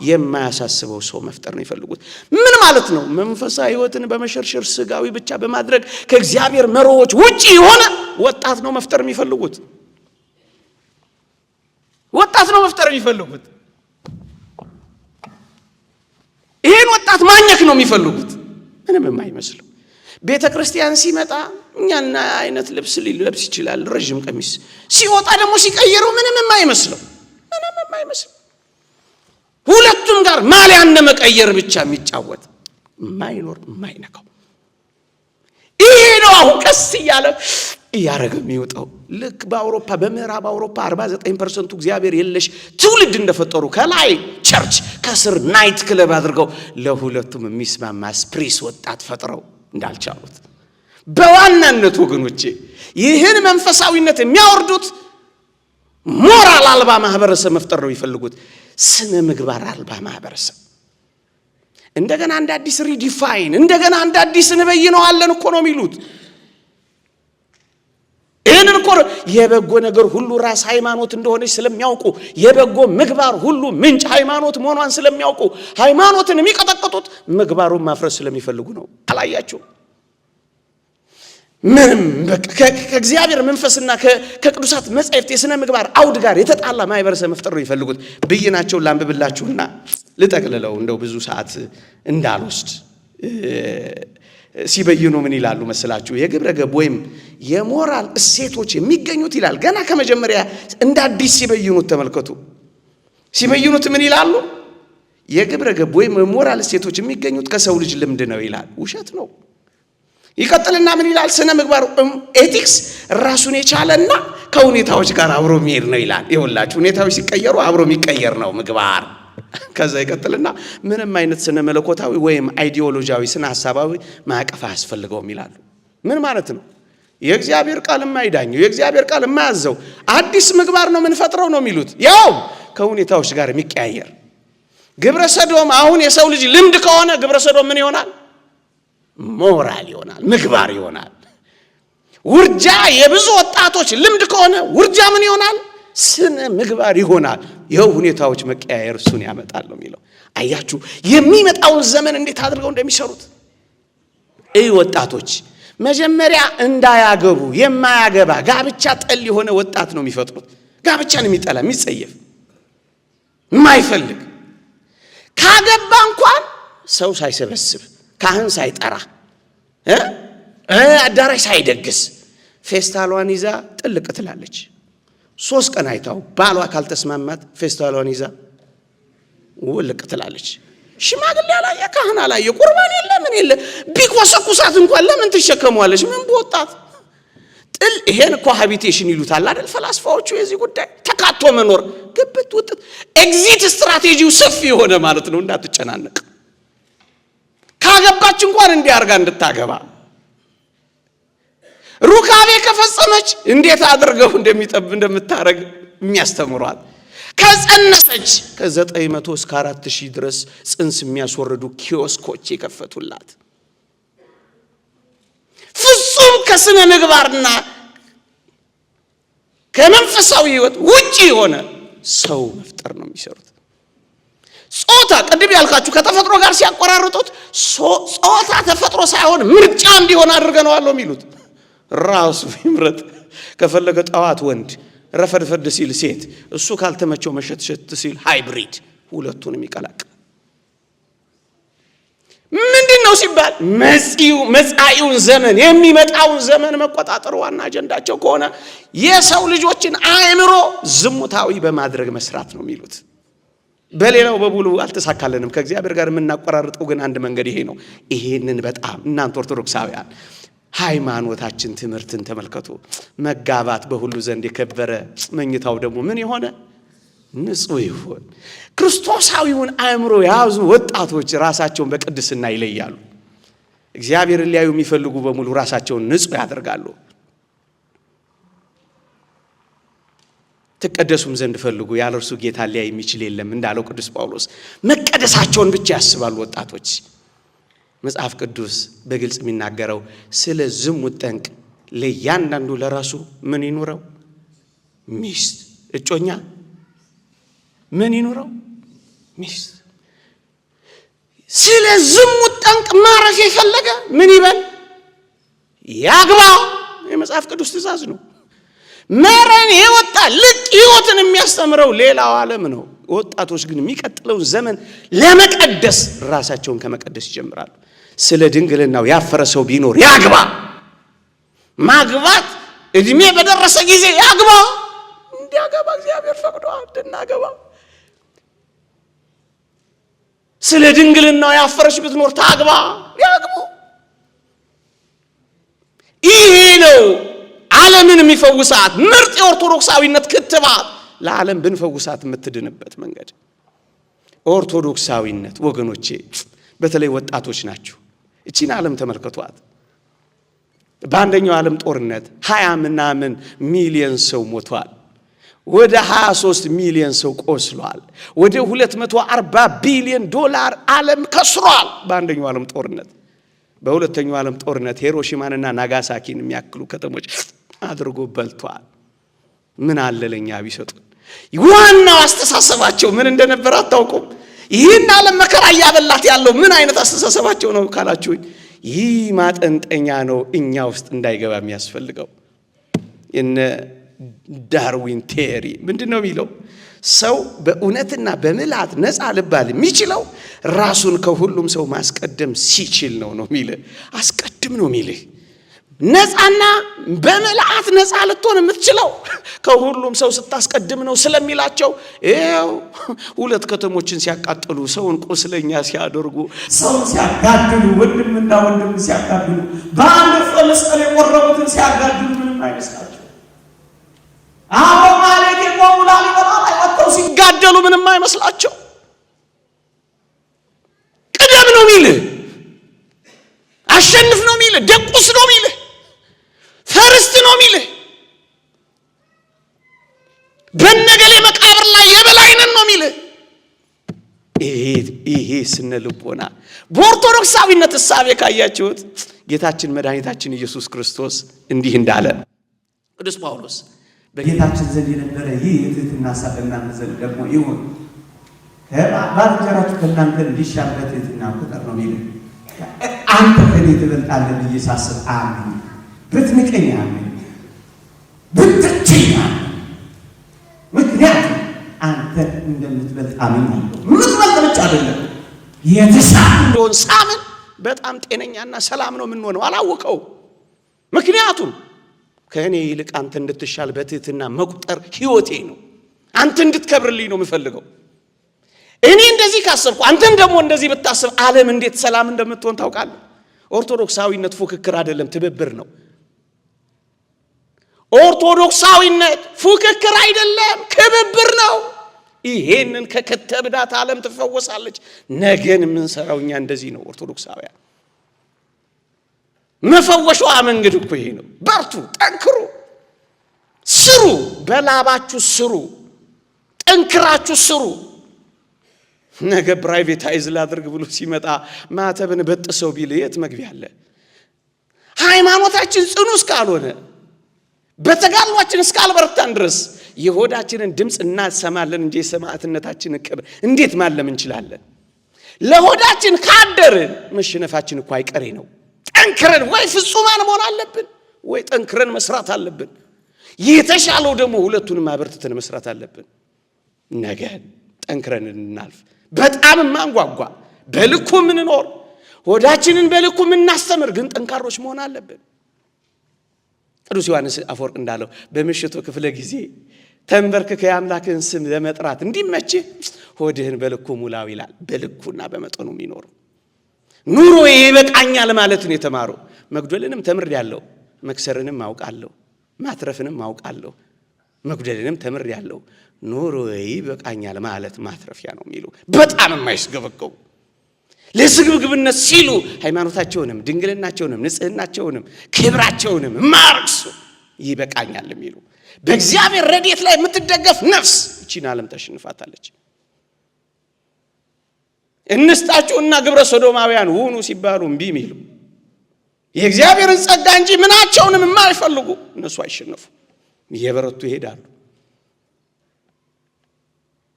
የማያሳስበው ሰው መፍጠር ነው የሚፈልጉት። ምን ማለት ነው? መንፈሳዊ ሕይወትን በመሸርሸር ስጋዊ ብቻ በማድረግ ከእግዚአብሔር መርሆች ውጪ የሆነ ወጣት ነው መፍጠር የሚፈልጉት። ወጣት ነው መፍጠር የሚፈልጉት። ይሄን ወጣት ማኘክ ነው የሚፈልጉት። ምንም የማይመስለው ቤተ ክርስቲያን ሲመጣ እኛና አይነት ልብስ ሊለብስ ይችላል፣ ረጅም ቀሚስ። ሲወጣ ደግሞ ሲቀየረው ምንም የማይመስለው። ሁለቱም ጋር ማሊያን መቀየር ብቻ የሚጫወት የማይኖር የማይነካው። ይሄ ነው አሁን ቀስ እያረገ የሚወጣው። ልክ በአውሮፓ በምዕራብ አውሮፓ 49% እግዚአብሔር የለሽ ትውልድ እንደፈጠሩ ከላይ ቸርች ከስር ናይት ክለብ አድርገው ለሁለቱም የሚስማማ ስፕሪስ ወጣት ፈጥረው እንዳልቻሉት በዋናነት ወገኖቼ ይህን መንፈሳዊነት የሚያወርዱት ሞራል አልባ ማህበረሰብ መፍጠር ነው የሚፈልጉት። ስነ ምግባር አልባ ማህበረሰብ። እንደገና እንደ አዲስ ሪዲፋይን፣ እንደገና እንደ አዲስ እንበይነዋለን እኮ ነው የሚሉት። ይህንን እኮ የበጎ ነገር ሁሉ ራስ ሃይማኖት እንደሆነች ስለሚያውቁ፣ የበጎ ምግባር ሁሉ ምንጭ ሃይማኖት መሆኗን ስለሚያውቁ ሃይማኖትን የሚቀጠቅጡት ምግባሩን ማፍረስ ስለሚፈልጉ ነው። አላያችሁ? ምንም ከእግዚአብሔር መንፈስና ከቅዱሳት መጻሕፍት የሥነ ምግባር አውድ ጋር የተጣላ ማህበረሰብ መፍጠር ነው የሚፈልጉት። ብይናቸውን ላንብብላችሁና ልጠቅልለው እንደው ብዙ ሰዓት እንዳልወስድ። ሲበይኑ ምን ይላሉ መስላችሁ? የግብረ ገብ ወይም የሞራል እሴቶች የሚገኙት ይላል ገና ከመጀመሪያ እንደ አዲስ ሲበይኑት ተመልከቱ። ሲበይኑት ምን ይላሉ? የግብረ ገብ ወይም የሞራል እሴቶች የሚገኙት ከሰው ልጅ ልምድ ነው ይላል። ውሸት ነው። ይቀጥልና ምን ይላል? ስነ ምግባር ኤቲክስ ራሱን የቻለና ከሁኔታዎች ጋር አብሮ የሚሄድ ነው ይላል። ይኸውላችሁ ሁኔታዎች ሲቀየሩ አብሮ የሚቀየር ነው ምግባር። ከዛ ይቀጥልና ምንም አይነት ስነ መለኮታዊ ወይም አይዲዮሎጂያዊ ስነ ሐሳባዊ ማዕቀፍ አያስፈልገውም ይላሉ። ምን ማለት ነው? የእግዚአብሔር ቃል የማይዳኘው የእግዚአብሔር ቃል የማያዘው አዲስ ምግባር ነው የምንፈጥረው ነው የሚሉት። ያው ከሁኔታዎች ጋር የሚቀያየር ግብረ ሰዶም አሁን የሰው ልጅ ልምድ ከሆነ ግብረ ሰዶም ምን ይሆናል? ሞራል ይሆናል፣ ምግባር ይሆናል። ውርጃ የብዙ ወጣቶች ልምድ ከሆነ ውርጃ ምን ይሆናል? ስነ ምግባር ይሆናል። ይኸው ሁኔታዎች መቀያየር እሱን ያመጣል ነው የሚለው። አያችሁ የሚመጣውን ዘመን እንዴት አድርገው እንደሚሰሩት። ወጣቶች መጀመሪያ እንዳያገቡ የማያገባ ጋብቻ ጠል የሆነ ወጣት ነው የሚፈጥሩት። ጋብቻን የሚጠላ የሚጸየፍ የማይፈልግ ካገባ እንኳን ሰው ሳይሰበስብ ካህን ሳይጠራ አዳራሽ ሳይደግስ ፌስታሏን ይዛ ጥልቅ ትላለች። 3 ቀን አይታው ባሏ ካልተስማማት ፌስታሏን ይዛ ውልቅ ትላለች። ሽማግሌ አላየ፣ ካህን አላየ፣ ቁርባን የለ፣ ምን የለ። ቢኮሰኩሳት እንኳን ለምን ትሸከሟለች? ምን በወጣት ጥል። ይሄን ኮሃቢቴሽን ይሉታል አይደል ፈላስፋዎቹ። የዚህ ጉዳይ ተካቶ መኖር ግብት ውጥት ኤግዚት ስትራቴጂው ሰፊ የሆነ ማለት ነው። እንዳትጨናነቅ ካገባች እንኳን እንዲያርጋ እንድታገባ ሩካቤ ከፈጸመች እንዴት አድርገው እንደምታረግ የሚያስተምሯት ከጸነሰች ከ900 እስከ 4000 ድረስ ጽንስ የሚያስወርዱ ኪዮስኮች የከፈቱላት ፍጹም ከስነ ምግባርና ከመንፈሳዊ ህይወት ውጪ የሆነ ሰው መፍጠር ነው የሚሰሩት። ጾታ ቅድም ያልካችሁ ከተፈጥሮ ጋር ሲያቆራርጡት ጾታ ተፈጥሮ ሳይሆን ምርጫ እንዲሆን አድርገነዋል ነው የሚሉት። ራሱ ይምረጥ ከፈለገ ጠዋት ወንድ ረፈድፈድ ሲል ሴት እሱ ካልተመቸው መሸትሸት ሲል ሃይብሪድ ሁለቱንም ይቀላቅል። ምንድነው ሲባል መጻኢውን ዘመን የሚመጣውን ዘመን መቆጣጠር ዋና አጀንዳቸው ከሆነ የሰው ልጆችን አእምሮ ዝሙታዊ በማድረግ መስራት ነው የሚሉት። በሌላው በሙሉ አልተሳካለንም። ከእግዚአብሔር ጋር የምናቆራርጠው ግን አንድ መንገድ ይሄ ነው። ይሄንን በጣም እናንተ ኦርቶዶክሳውያን ሃይማኖታችን ትምህርትን ተመልከቱ። መጋባት በሁሉ ዘንድ የከበረ መኝታው ደግሞ ምን የሆነ ንጹህ ይሁን። ክርስቶሳዊውን አእምሮ ያዙ ወጣቶች ራሳቸውን በቅድስና ይለያሉ። እግዚአብሔርን ሊያዩ የሚፈልጉ በሙሉ ራሳቸውን ንጹህ ያደርጋሉ። ተቀደሱም ዘንድ ፈልጉ ያለ እርሱ ጌታ ሊያይ የሚችል የለም እንዳለው ቅዱስ ጳውሎስ መቀደሳቸውን ብቻ ያስባሉ ወጣቶች። መጽሐፍ ቅዱስ በግልጽ የሚናገረው ስለ ዝሙት ጠንቅ ለእያንዳንዱ ለራሱ ምን ይኑረው? ሚስት እጮኛ ምን ይኑረው? ሚስት። ስለ ዝሙት ጠንቅ ማረፍ የፈለገ ምን ይበል? ያግባ። የመጽሐፍ ቅዱስ ትእዛዝ ነው። መረን የወጣ ልቅ ህይወትን የሚያስተምረው ሌላው ዓለም ነው። ወጣቶች ግን የሚቀጥለውን ዘመን ለመቀደስ ራሳቸውን ከመቀደስ ይጀምራሉ። ስለ ድንግልናው ያፈረ ሰው ቢኖር ያግባ። ማግባት እድሜ በደረሰ ጊዜ ያግባ። እንዲያገባ እግዚአብሔር ፈቅዷል እንድናገባ። ስለ ድንግልናው ያፈረች ብትኖር ታግባ፣ ያግቡ። ይሄ ነው ዓለምን የሚፈውሳት ምርጥ የኦርቶዶክሳዊነት ክትባት። ለዓለም ብንፈውሳት የምትድንበት መንገድ ኦርቶዶክሳዊነት። ወገኖቼ በተለይ ወጣቶች ናቸው። እቺን ዓለም ተመልከቷት። በአንደኛው ዓለም ጦርነት 20 ምናምን ሚሊዮን ሰው ሞቷል። ወደ 23 ሚሊዮን ሰው ቆስሏል። ወደ 240 ቢሊዮን ዶላር ዓለም ከስሯል በአንደኛው ዓለም ጦርነት። በሁለተኛው ዓለም ጦርነት ሂሮሺማንና ናጋሳኪን የሚያክሉ ከተሞች አድርጎ በልቷል። ምን አለ ለኛ ቢሰጡን? ዋናው አስተሳሰባቸው ምን እንደነበር አታውቁም? ይህን ዓለም መከራ ያበላት ያለው ምን አይነት አስተሳሰባቸው ነው ካላችሁኝ፣ ይህ ማጠንጠኛ ነው እኛ ውስጥ እንዳይገባ የሚያስፈልገው። የነ ዳርዊን ቴሪ ምንድነው የሚለው? ሰው በእውነትና በምልአት ነፃ ልባል የሚችለው ራሱን ከሁሉም ሰው ማስቀደም ሲችል ነው የሚልህ። አስቀድም ነው የሚልህ። ነፃና በምልአት ነፃ ልትሆን የምትችለው ከሁሉም ሰው ስታስቀድም ነው ስለሚላቸው ይኸው 2 ከተሞችን ሲያቃጥሉ፣ ሰውን ቁስለኛ ሲያደርጉ፣ ሰውን ሲያጋድሉ፣ ወንድምና ወንድም ሲያጋድሉ፣ በአንድ መስቀል የቆረቡትን ሲያጋድሉ ምንም አይመስላቸው። አሁን ማለት የቆሙላል ይወጣል ወጥተው ሲጋደሉ ምንም አይመስላቸው። ቅደም ነው የሚልህ፣ አሸንፍ ነው የሚልህ፣ ደቁስ ነው የሚልህ፣ ፈርስት ነው የሚልህ፣ በነገሌ መቃብር ላይ የበላይነን ነው የሚልህ። ይሄ ስነ ልቦና በኦርቶዶክሳዊነት እሳቤ ካያችሁት ጌታችን መድኃኒታችን ኢየሱስ ክርስቶስ እንዲህ እንዳለ ቅዱስ ጳውሎስ በጌታችን ዘንድ የነበረ ይህ የትህትና ሐሳብ በእናንተ ዘንድ ደግሞ ይሁን፣ ባልንጀራችሁ ከእናንተ እንዲሻል በትህትና ቁጠር ነው የሚልህ። አንተ ከእኔ ትበልጣለህ ብዬ ሳስብ አሜን፣ ብትንቀኝ አሜን፣ ብትችኝ አሜን። ምክንያቱም አንተ እንደምትበልጥ አምናለሁ። የምትበልጥ ብቻ አይደለም የተሻለ እንደሆን ሳምን በጣም ጤነኛና ሰላም ነው የምንሆነው። አላወቀው። ምክንያቱም ከእኔ ይልቅ አንተ እንድትሻል በትህትና መቁጠር ህይወቴ ነው። አንተ እንድትከብርልኝ ነው የምፈልገው። እኔ እንደዚህ ካሰብኩ አንተም ደግሞ እንደዚህ ብታስብ ዓለም እንዴት ሰላም እንደምትሆን ታውቃለህ። ኦርቶዶክሳዊነት ፉክክር አይደለም፣ ትብብር ነው። ኦርቶዶክሳዊነት ፉክክር አይደለም፣ ክብብር ነው። ይሄንን ከከተብዳት ዓለም ትፈወሳለች። ነገን የምንሰራው እኛ እንደዚህ ነው። ኦርቶዶክሳውያን መፈወሻዋ መንገድ እኮ ይሄ ነው። በርቱ፣ ጠንክሩ፣ ስሩ፣ በላባችሁ ስሩ፣ ጠንክራችሁ ስሩ። ነገ ፕራይቬታይዝ ላድርግ ብሎ ሲመጣ ማተብን በጥሰው ቢል የት መግቢያ አለ? ሃይማኖታችን ጽኑ እስካልሆነ በተጋድሏችን እስካልበረታን ድረስ የሆዳችንን ድምፅ እናሰማለን እንጂ የሰማዕትነታችንን ክብር እንዴት ማለም እንችላለን? ለሆዳችን ካደርን መሸነፋችን እኮ አይቀሬ ነው። ጠንክረን ወይ ፍጹማን መሆን አለብን ወይ ጠንክረን መስራት አለብን። የተሻለው ደግሞ ሁለቱንም አበርትተን መስራት አለብን። ነገ ጠንክረን እናልፍ። በጣም ማንጓጓ በልኩ ምንኖር ሆዳችንን በልኩ ምናስተምር ግን ጠንካሮች መሆን አለብን። ቅዱስ ዮሐንስ አፈወርቅ እንዳለው በምሽቱ ክፍለ ጊዜ ተንበርክከ የአምላክን ስም ለመጥራት እንዲመች ሆድህን በልኩ ሙላው ይላል። በልኩና በመጠኑ የሚኖር ኑሮ ይበቃኛል ማለት ነው የተማረው። መጉደልንም ተምሬያለሁ፣ መክሰርንም አውቃለሁ፣ ማትረፍንም አውቃለሁ፣ መጉደልንም ተምሬያለሁ፣ ኑሮ ይበቃኛል ማለት ማትረፊያ ነው የሚሉ በጣም የማይስገበገቡ ለስግብግብነት ሲሉ ሃይማኖታቸውንም ድንግልናቸውንም ንጽህናቸውንም ክብራቸውንም ማርክሱ ይበቃኛል የሚሉ በእግዚአብሔር ረድኤት ላይ የምትደገፍ ነፍስ እቺን ዓለም ተሽንፋታለች። እንስጣቸውና ግብረ ሶዶማውያን ሁኑ ሲባሉ እምቢ የሚሉ የእግዚአብሔርን ጸጋ እንጂ ምናቸውንም የማይፈልጉ እነሱ አይሸነፉ፣ እየበረቱ ይሄዳሉ።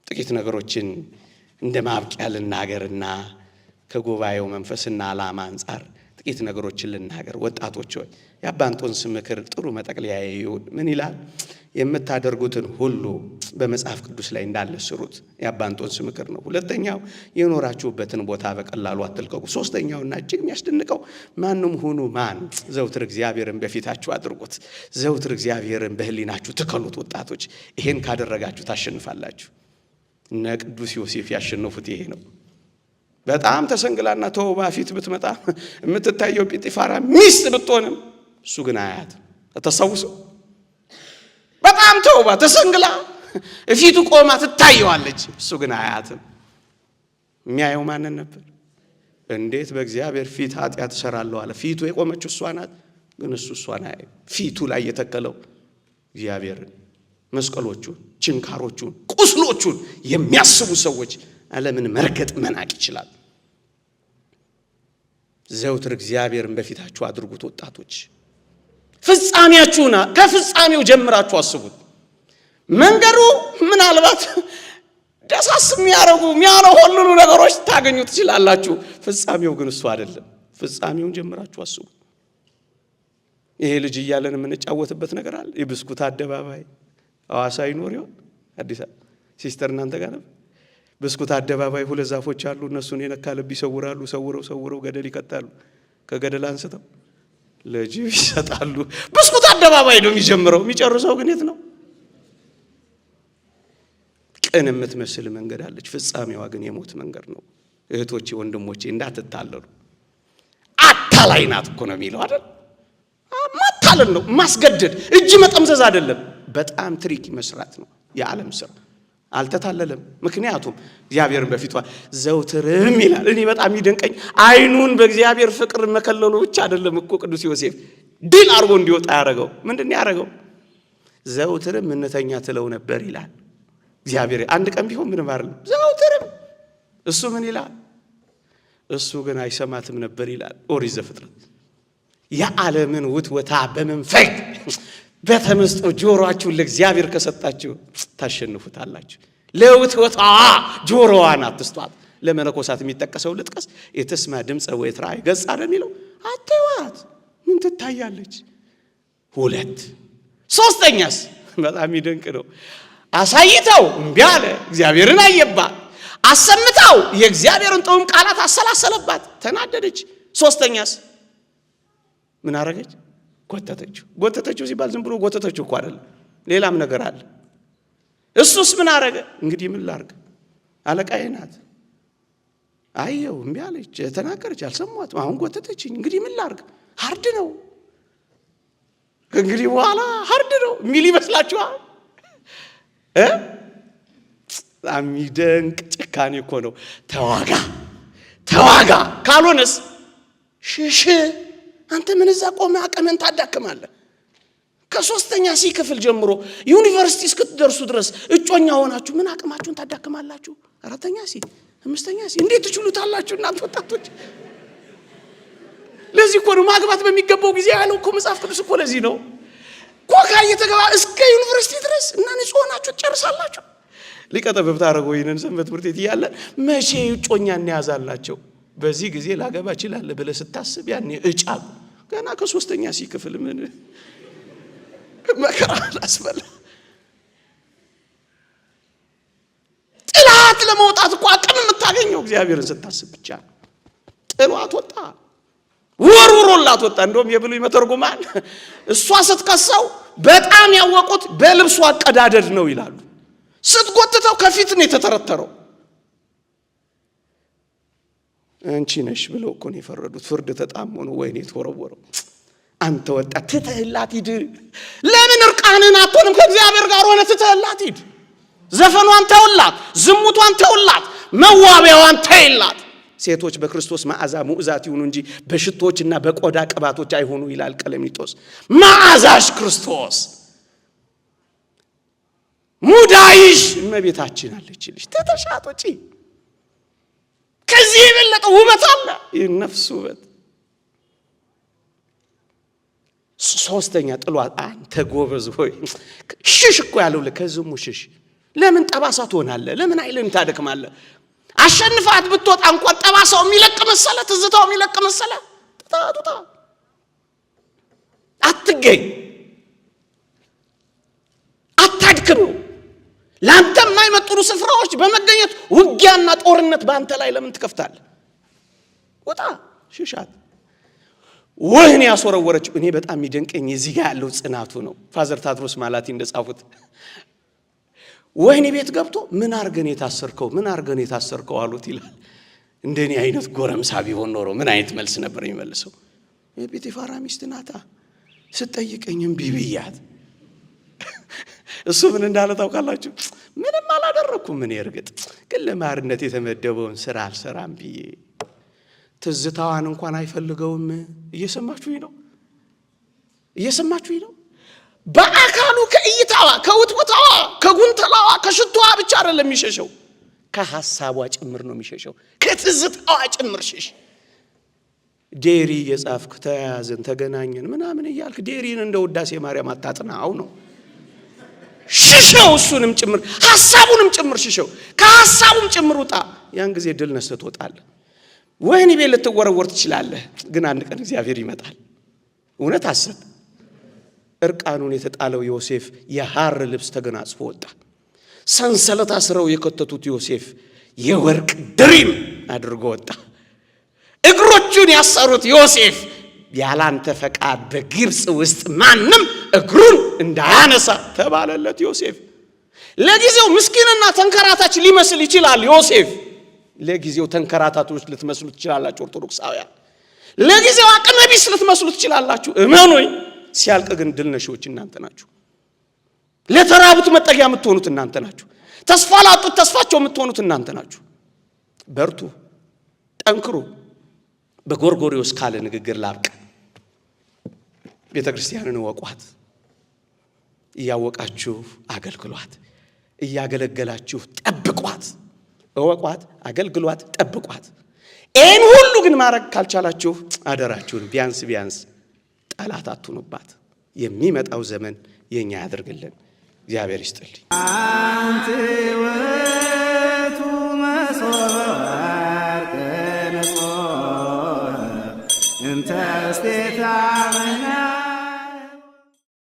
ጥቂት ነገሮችን እንደ ማብቂያ ልናገርና ከጉባኤው መንፈስና ዓላማ አንጻር ጥቂት ነገሮችን ልናገር። ወጣቶች ሆይ የአባ እንጦንስ ምክር ጥሩ መጠቅለያ ይሁን። ምን ይላል? የምታደርጉትን ሁሉ በመጽሐፍ ቅዱስ ላይ እንዳለ ስሩት። የአባ እንጦንስ ምክር ነው። ሁለተኛው የኖራችሁበትን ቦታ በቀላሉ አትልቀቁ። ሶስተኛውና እጅግ የሚያስደንቀው ማንም ሁኑ ማን ዘውትር እግዚአብሔርን በፊታችሁ አድርጉት። ዘውትር እግዚአብሔርን በህሊናችሁ ትከሉት። ወጣቶች ይሄን ካደረጋችሁ ታሸንፋላችሁ። እነ ቅዱስ ዮሴፍ ያሸነፉት ይሄ ነው። በጣም ተሰንግላና ተውባ ፊት ብትመጣ የምትታየው ጲጢፋራ ሚስት ብትሆንም እሱ ግን አያት ተሰውሶ በጣም ተውባ ተሰንግላ ፊቱ ቆማ ትታየዋለች። እሱ ግን አያትም። የሚያየው ማንን ነበር? እንዴት በእግዚአብሔር ፊት ኃጢአት እሰራለሁ አለ። ፊቱ የቆመችው እሷ ናት። ግን እሱ እሷን አያየው። ፊቱ ላይ የተከለው እግዚአብሔርን፣ መስቀሎቹን፣ ችንካሮቹን፣ ቁስሎቹን የሚያስቡ ሰዎች ዓለምን መርገጥ መናቅ ይችላል። ዘውትር እግዚአብሔርን በፊታችሁ አድርጉት። ወጣቶች ፍጻሜያችሁና ከፍጻሜው ጀምራችሁ አስቡት። መንገዱ ምናልባት ደሳስ የሚያረጉ ነገሮች ታገኙ ትችላላችሁ። ፍጻሜው ግን እሱ አይደለም። ፍጻሜውን ጀምራችሁ አስቡት። ይሄ ልጅ እያለን የምንጫወትበት ነገር አለ። የብስኩት አደባባይ ሐዋሳ ይኖር ይሆን? አዲስ አበባ ሲስተር እናንተ ጋር ነበር። ብስኩት አደባባይ ሁለት ዛፎች አሉ። እነሱን የነካ ልብ ይሰውራሉ። ሰውረው ገደል ይከታሉ። ከገደል አንስተው ለጅብ ይሰጣሉ። ብስኩት አደባባይ ነው የሚጀምረው። የሚጨርሰው ግን የት ነው? ቅን የምትመስል መንገድ አለች። ፍጻሜዋ ግን የሞት መንገድ ነው። እህቶቼ ወንድሞቼ እንዳትታለሉ። አታላይ ናት እኮ ነው የሚለው አይደል? ማታለል ነው፣ ማስገደድ፣ እጅ መጠምዘዝ አይደለም። በጣም ትሪክ መስራት ነው የዓለም ስራ። አልተታለለም። ምክንያቱም እግዚአብሔርን በፊቷ ዘውትርም ይላል። እኔ በጣም ይደንቀኝ አይኑን በእግዚአብሔር ፍቅር መከለሉ ብቻ አይደለም እኮ ቅዱስ ዮሴፍ ድል አድርጎ እንዲወጣ ያደረገው ምንድን ነው ያደረገው? ዘውትርም እንተኛ ትለው ነበር ይላል። እግዚአብሔር አንድ ቀን ቢሆን ምንም አይደለም። ዘውትርም እሱ ምን ይላል? እሱ ግን አይሰማትም ነበር ይላል ኦሪት ዘፍጥረት። የዓለምን ውትወታ በመንፈግ በተመስጦ ጆሮአችሁን ለእግዚአብሔር ከሰጣችሁ ታሸንፉታላችሁ። ለውትወታ ጆሮዋን አትስጧት። ለመነኮሳት የሚጠቀሰው ልጥቀስ። የተስማ ድምፀ ወይትራይ ገጽ አይደል የሚለው? አትዋት፣ ምን ትታያለች? ሁለት ሶስተኛስ በጣም ይደንቅ ነው። አሳይተው እምቢ አለ፣ እግዚአብሔርን አየባት። አሰምተው የእግዚአብሔርን ጥዑም ቃላት አሰላሰለባት፣ ተናደደች። ሶስተኛስ ምን አረገች? ጎተተችው ሲባል ዝም ብሎ ጎተተችው እኮ አይደለም፣ ሌላም ነገር አለ። እሱስ ምን አረገ? እንግዲህ ምን ላርግ? አለቃዬ ናት። አየው እምቢ አለች፣ ተናገረች፣ አልሰማትም። አሁን ጎተተችኝ፣ እንግዲህ ምን ላርግ? ሀርድ ነው እንግዲህ በኋላ ሀርድ ነው የሚል ይመስላችኋል? የሚደንቅ ጭካኔ እኮ ነው። ተዋጋ ካልሆነስ ሽሽ። አንተ ምን እዛ ቆመህ አቅምን ታዳክማለህ? ከሶስተኛ ሲ ክፍል ጀምሮ ዩኒቨርሲቲ እስክትደርሱ ድረስ እጮኛ ሆናችሁ ምን አቅማችሁን ታዳክማላችሁ? አራተኛ ሲ አምስተኛ ሲ እንዴት ትችሉታላችሁ እናንተ ወጣቶች? ለዚህ እኮ ነው ማግባት በሚገባው ጊዜ ያለው እኮ መጽሐፍ ቅዱስ እኮ ለዚህ ነው። ኮካ እየተገባ እስከ ዩኒቨርሲቲ ድረስ እና ንጹህ ሆናችሁ ትጨርሳላችሁ። ሊቀጠበብ ታረጉ ይነን ሰንበት ትምህርት ቤት እያለ መቼ እጮኛ እንያዛላቸው? በዚህ ጊዜ ላገባ ይችላል ብለህ ስታስብ ያኔ እጫብ ገና ከሶስተኛ ሲ ክፍል ምን መከራ አስበላ። ጥላት ለመውጣት እኮ አቅም የምታገኘው እግዚአብሔርን ስታስብ ብቻ። ጥሏት ወጣ፣ ወርውሮላት ወጣ። እንደውም የብሉይ መተርጉማን እሷ ስትከሰው በጣም ያወቁት በልብሷ አቀዳደድ ነው ይላሉ። ስትጎትተው ከፊት ነው የተተረተረው። አንቺ ነሽ ብለው እኮ ነው የፈረዱት። ፍርድ ተጣሞ ነው ወይኔ ተወረወረው። አንተ ወጣት ትተህላት ሂድ። ለምን እርቃንን አትሆንም? ከእግዚአብሔር ጋር ሆነ ትተህላት ሂድ። ዘፈኗን ተውላት፣ ዝሙቷን ተውላት፣ መዋቢያዋን ተይላት። ሴቶች በክርስቶስ መዓዛ ሙዕዛት ይሁኑ እንጂ በሽቶችና በቆዳ ቅባቶች አይሆኑ ይላል ቀለሚጦስ። መዓዛሽ ክርስቶስ ሙዳይሽ እመቤታችን አለችልሽ። ተተሻቶጪ ከዚህ የበለጠ ውበት አለ? የነፍስ ውበት። ሶስተኛ ጥሏት አንተ ጎበዝ ሆይ ሽሽ እኮ ያለው ለከዝሙ ሽሽ። ለምን ጠባሳ ትሆናለህ? ለምን አይልን ታደክማለህ? አሸንፋት ብትወጣ እንኳን ጠባሳው የሚለቅ መሰለ፣ ትዝታው የሚለቅ መሰለ። ተጣጣ አትገኝ፣ አታድክም። ላንተ የማይመጥኑ ስፍራዎች በመገኘት ውጊያና ጦርነት በአንተ ላይ ለምን ትከፍታለህ? ወጣ፣ ሽሻት። ወህኒ ያስወረወረችው እኔ በጣም የሚደንቀኝ እዚህ ጋር ያለው ጽናቱ ነው። ፋዘር ታድሮስ ማላቲ እንደጻፉት ወህኒ ቤት ገብቶ ምን አርገን የታሰርከው አሉት ይላል። እንደኔ አይነት ጎረምሳ ቢሆን ኖሮ ምን አይነት መልስ ነበር የሚመልሰው? የጲጢፋራ ሚስት ናታ ስትጠይቀኝም ቢብያት እሱ ምን እንዳለ ታውቃላችሁ? ምንም አላደረኩም እኔ እርግጥ ግን ለማርነት የተመደበውን ስራ አልሰራም ብዬ። ትዝታዋን እንኳን አይፈልገውም። እየሰማችሁኝ ነው? በአካሉ ከእይታዋ፣ ከውትወታዋ፣ ከጉንተላዋ፣ ከሽቷዋ ብቻ አይደለም የሚሸሸው፣ ከሐሳቧ ጭምር ነው የሚሸሸው። ከትዝታዋ ጭምር ሽሽ። ዴሪ የጻፍክ ተያያዝን፣ ተገናኘን ምናምን እያልክ ዴሪን እንደ ውዳሴ ማርያም አታጥናው ነው። ሽሸው፣ እሱንም ጭምር ሐሳቡንም ጭምር ሽሸው። ከሐሳቡም ጭምር ውጣ። ያን ጊዜ ድል ነስተህ ትወጣለህ። ወህኒ ቤት ልትወረወር ትችላለህ፣ ግን አንድ ቀን እግዚአብሔር ይመጣል። እውነት አሰብ። እርቃኑን የተጣለው ዮሴፍ የሐር ልብስ ተገናጽፎ ወጣ። ሰንሰለት አስረው የከተቱት ዮሴፍ የወርቅ ድሪም አድርጎ ወጣ። እግሮቹን ያሰሩት ዮሴፍ ያላንተ ፈቃድ በግብጽ ውስጥ ማንም እግሩን እንዳያነሳ ተባለለት። ዮሴፍ ለጊዜው ምስኪንና ተንከራታች ሊመስል ይችላል። ዮሴፍ ለጊዜው ተንከራታቶች ልትመስሉ ትችላላችሁ። ኦርቶዶክሳውያን ለጊዜው አቅመ ቢስ ልትመስሉ ትችላላችሁ። እመኑኝ፣ ሲያልቅ ግን ድል ነሺዎች እናንተ ናችሁ። ለተራቡት መጠጊያ የምትሆኑት እናንተ ናችሁ። ተስፋ ላጡት ተስፋቸው የምትሆኑት እናንተ ናችሁ። በርቱ፣ ጠንክሩ። በጎርጎርዮስ ካለ ንግግር ላብቅ። ቤተ ክርስቲያንን እወቋት፣ እያወቃችሁ አገልግሏት፣ እያገለገላችሁ ጠብቋት። እወቋት፣ አገልግሏት፣ ጠብቋት። ይህን ሁሉ ግን ማድረግ ካልቻላችሁ አደራችሁን ቢያንስ ጠላት አትሁኑባት። የሚመጣው ዘመን የኛ ያድርግልን። እግዚአብሔር ይስጥልኝ። አንተ ወቱ መስዋዕት እንተ ስቴታ